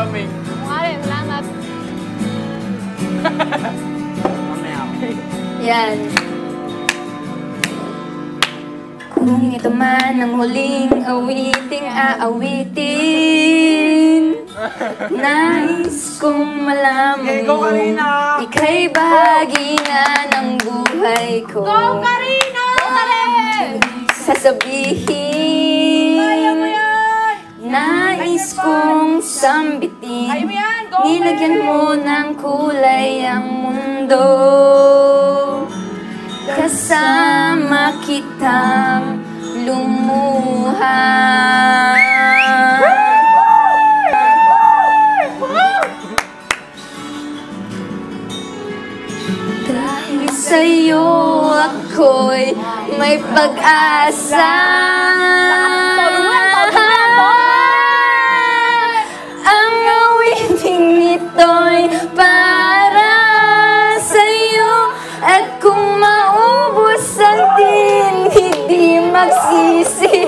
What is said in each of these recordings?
Daming. Maraming salamat. Yan. Kung ito man ang huling awiting aawitin, nais kong malaman mo ika'y bahagi na ng buhay ko. Go, Karina! Sasabihin, nais kong sambitin, nilagyan mo ng kulay ang mundo. Kasama kitang lumuha. Dahil sa'yo ako'y may pag-asa. Ang awiting ito'y para sa'yo. At kung maubos ang din, hindi magsisisi.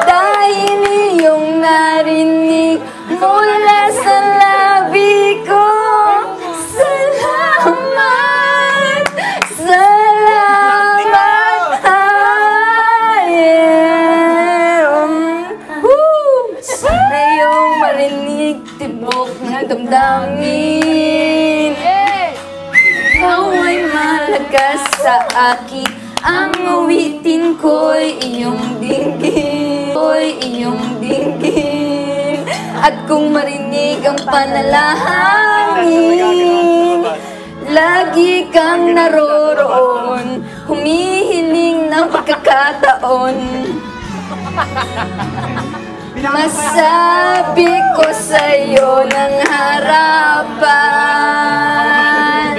Dahil iyong narinig mula sa labi ko. Salamat, salamat. Sana iyong marinig tibok ng damdamin. Ikaw ay malakas sa akin. Ang awitin ko'y iyong dinggin, At kung marinig ang panalangin, lagi kang naroroon, humihiling ng pagkakataon. Masabi ko sa'yo ng harapan.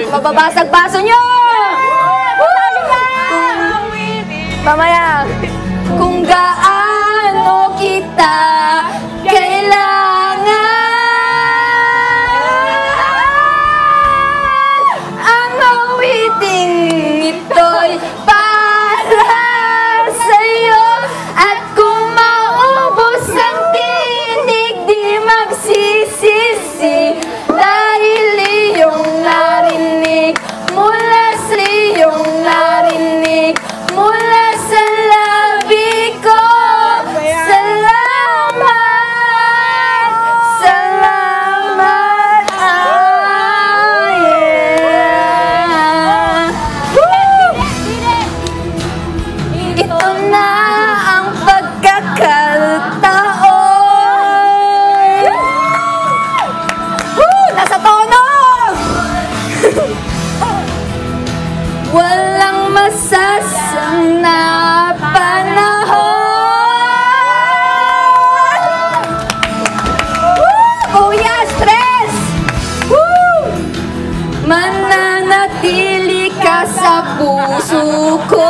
Mababasag baso nyo! Mamaya, kung gaano kita kailangan, ang awiting ito'y para sa'yo. At kung maubos ang tinig, di magsisisi. Dahil iyong narinig mula sa iyong narinig mula sa labi ko. Salamat, salamat. Ito na ang pagkakataon. Nasa tono! Walang masasang na panahon. Oh yeah, stress! Woo! Mananatili ka sa puso ko.